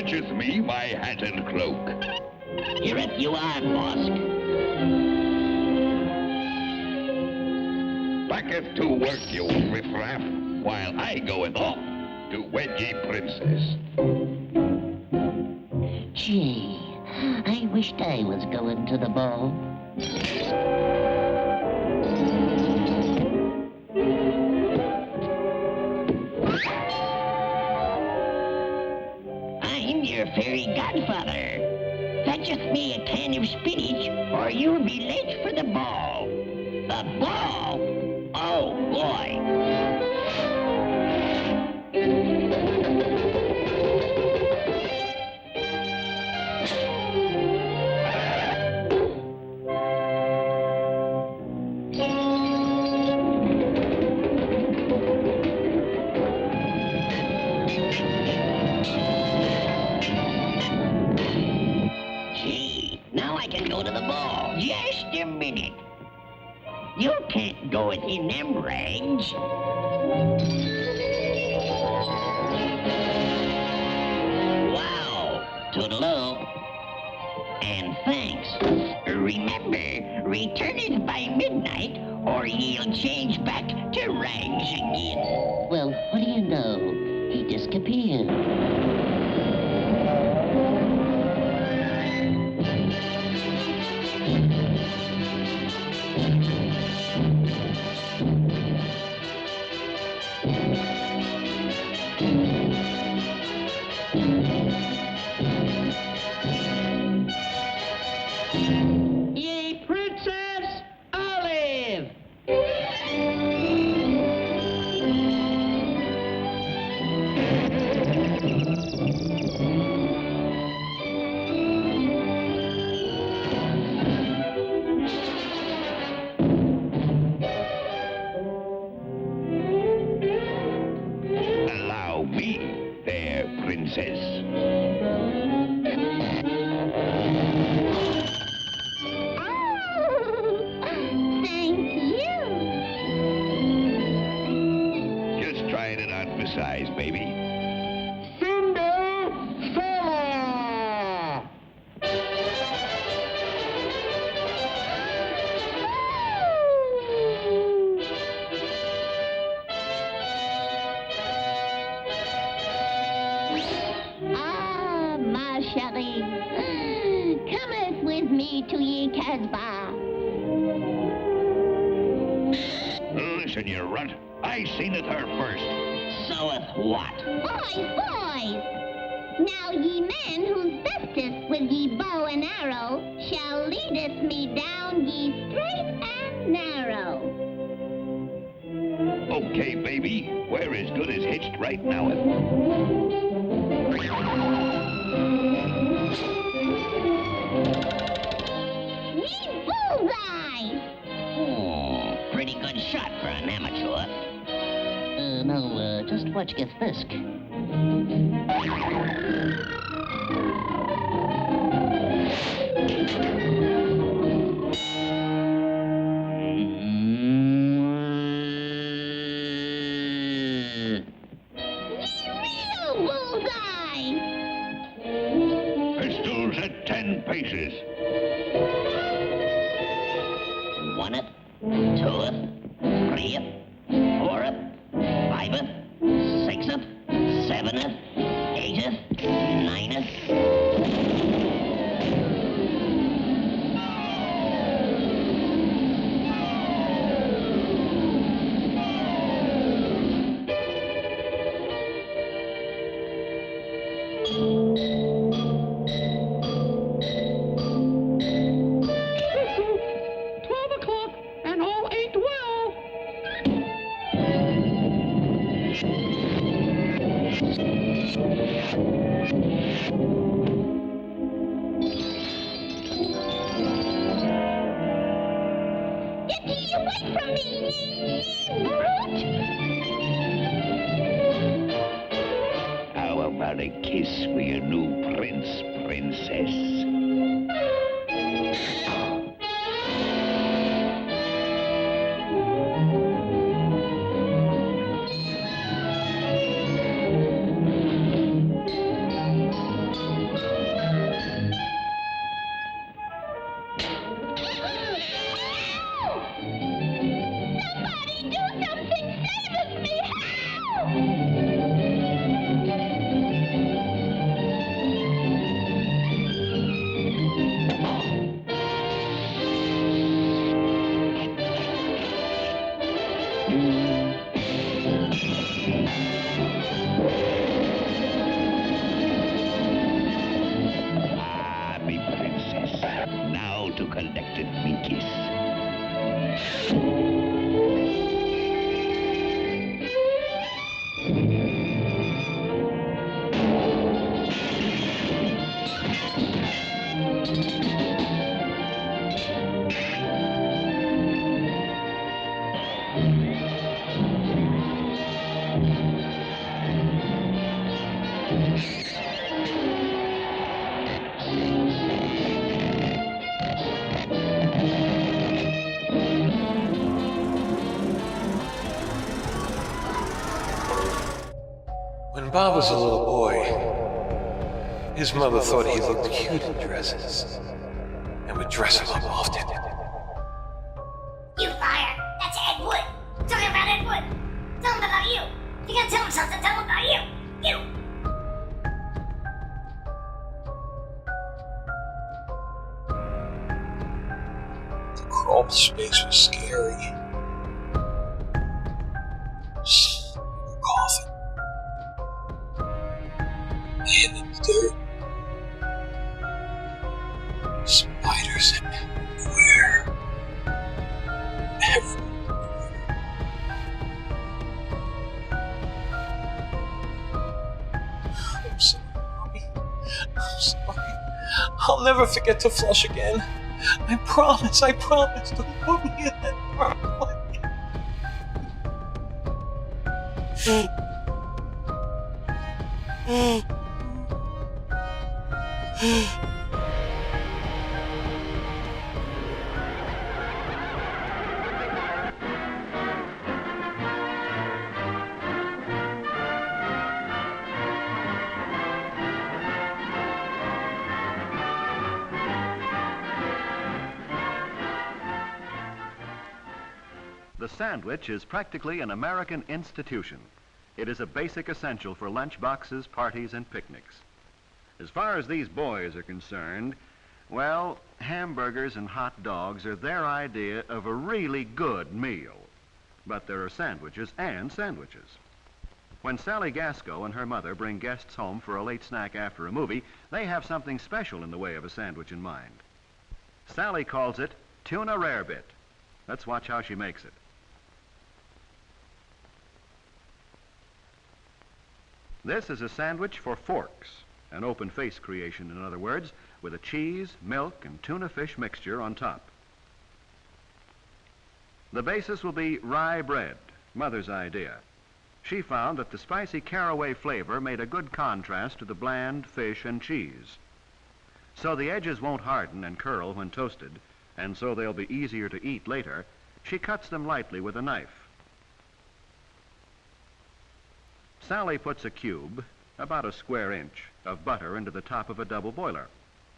fetcheth me my hat and cloak. Here it you are, Bosk. Backeth to work, you riffraff, while I goeth off to wed ye princess. Gee, I wished I was going to the ball. I'm your fairy godfather. Fetcheth me a can of spinach, or you'll be late for the ball. The ball? Oh, boy. Just a minute. You can't go within them rags. Wow. Toodaloo. And thanks. Remember, return it by midnight, or you'll change back to rags again. Well, what do you know? He disappeared. Yay, Princess Olive! Allow me, fair princess. Size, baby. Cinderella! Ah, ma chérie, cometh with me to ye Casbah. Listen, you runt. I seen it her first. Soeth what? Boys! Now ye men whose bestest with ye bow and arrow shall leadeth me down ye straight and narrow. Okay, baby. We're as good as hitched right now. Ye bullseye! Oh, pretty good shot for an amateur. No, just watch get frisk. Real bullseye! Pistols at 10 paces. One-eth, two-eth, three-eth, four-eth, fiveth, sixeth, seveneth, eighteth, nineth. Get ye away from me, ye brute! How about a kiss for your new prince, princess? Ah, me princess. Now to collected me kiss. When Bob was a little boy, his mother thought he looked cute in dresses and would dress him up often. You liar! That's Ed Wood! Tell him about Ed Wood! Tell him about you! If you're gonna tell him something, tell him about you! You! The crawl space was scary. Coffin. Laying in the dirt. Spiders everywhere. I'm sorry, Mommy. I'm sorry. I'll never forget to flush again. I promise. Don't put me in that dark place. The sandwich is practically an American institution. It is a basic essential for lunch boxes, parties, and picnics. As far as these boys are concerned, well, hamburgers and hot dogs are their idea of a really good meal. But there are sandwiches and sandwiches. When Sally Gasco and her mother bring guests home for a late snack after a movie, they have something special in the way of a sandwich in mind. Sally calls it tuna rarebit. Let's watch how she makes it. This is a sandwich for forks, an open-face creation, in other words, with a cheese, milk, and tuna fish mixture on top. The basis will be rye bread, Mother's idea. She found that the spicy caraway flavor made a good contrast to the bland fish and cheese. So the edges won't harden and curl when toasted, and so they'll be easier to eat later. She cuts them lightly with a knife. Sally puts a cube, about a square inch, of butter into the top of a double boiler.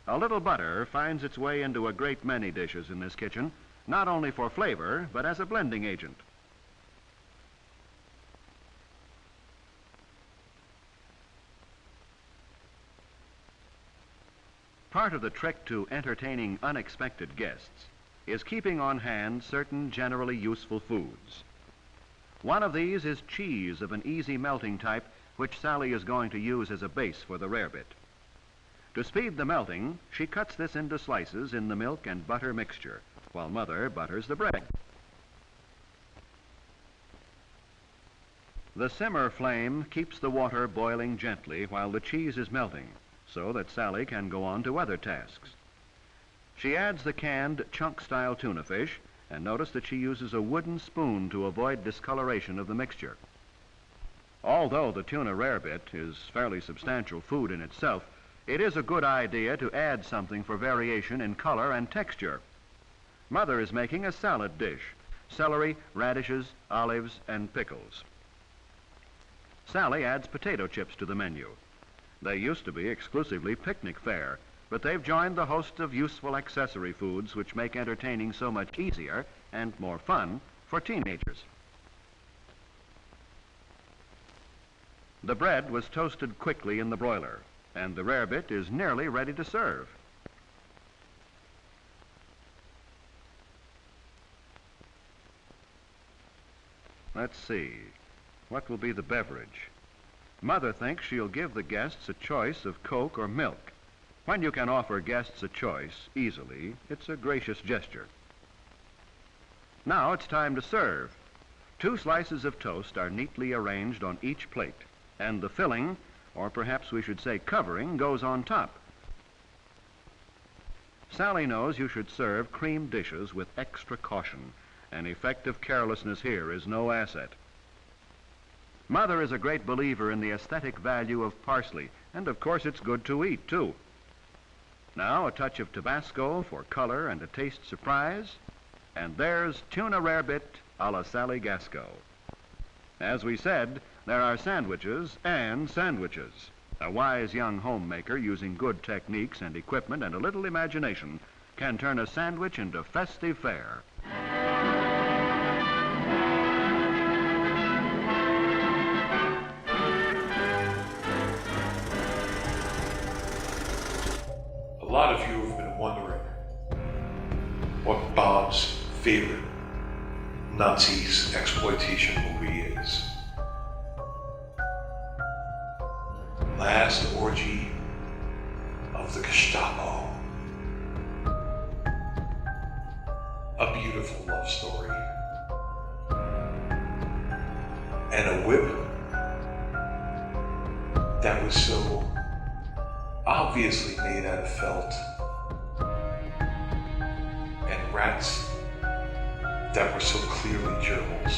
A little butter finds its way into a great many dishes in this kitchen, not only for flavor, but as a blending agent. Part of the trick to entertaining unexpected guests is keeping on hand certain generally useful foods. One of these is cheese of an easy melting type, which Sally is going to use as a base for the rarebit. To speed the melting, she cuts this into slices in the milk and butter mixture, while Mother butters the bread. The simmer flame keeps the water boiling gently while the cheese is melting, so that Sally can go on to other tasks. She adds the canned chunk-style tuna fish, and notice that she uses a wooden spoon to avoid discoloration of the mixture. Although the tuna rarebit is fairly substantial food in itself, it is a good idea to add something for variation in color and texture. Mother is making a salad dish: celery, radishes, olives, and pickles. Sally adds potato chips to the menu. They used to be exclusively picnic fare, but they've joined the host of useful accessory foods which make entertaining so much easier and more fun for teenagers. The bread was toasted quickly in the broiler, and the rarebit is nearly ready to serve. Let's see. What will be the beverage? Mother thinks she'll give the guests a choice of Coke or milk. When you can offer guests a choice easily, it's a gracious gesture. Now it's time to serve. 2 slices of toast are neatly arranged on each plate, and the filling, or perhaps we should say covering, goes on top. Sally knows you should serve cream dishes with extra caution. An effective carelessness here is no asset. Mother is a great believer in the aesthetic value of parsley, and of course it's good to eat, too. Now a touch of Tabasco for color and a taste surprise, and there's tuna rarebit a la Sally Gasco. As we said, there are sandwiches and sandwiches. A wise young homemaker using good techniques and equipment and a little imagination can turn a sandwich into festive fare. A lot of you have been wondering what Bob's favorite Nazis exploitation movie is. Last Orgy of the Gestapo. A beautiful love story. And a whip that was so obviously made out of felt. And rats that were so clearly gerbils.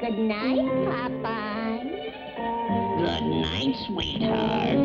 Good night, Popeye. Good night, sweetheart.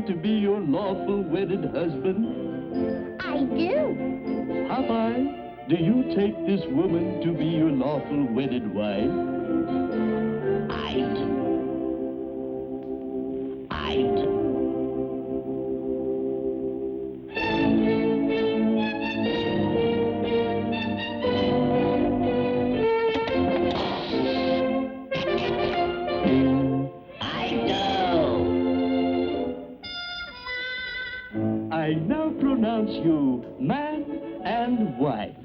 To be your lawful wedded husband? I do. Popeye, do you take this woman to be your lawful wedded wife? I do. I do. I now pronounce you man and wife.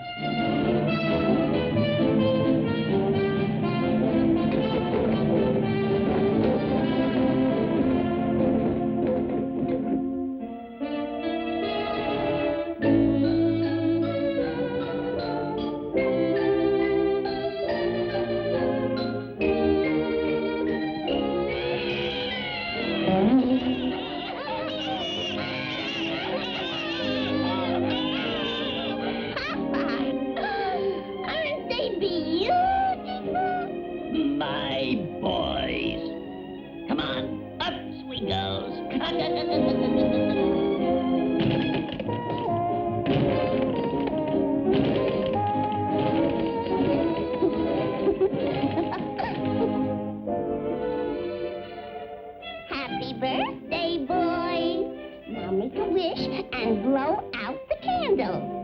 Happy birthday, boys. Now make a wish and blow out the candle.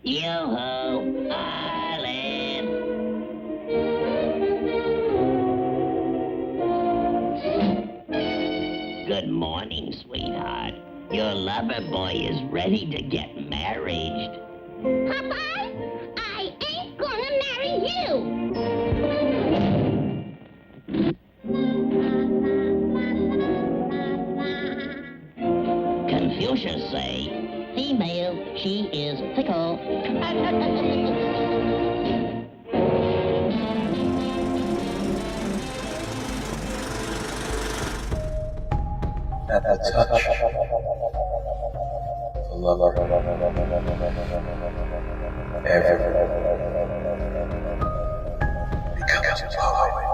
Yo-ho, Island. Good morning, sweetheart. Your lover boy is ready to get married. Popeye, I ain't gonna marry you. Confucius say, female, she is fickle. At the touch, the lover, everything becomes power.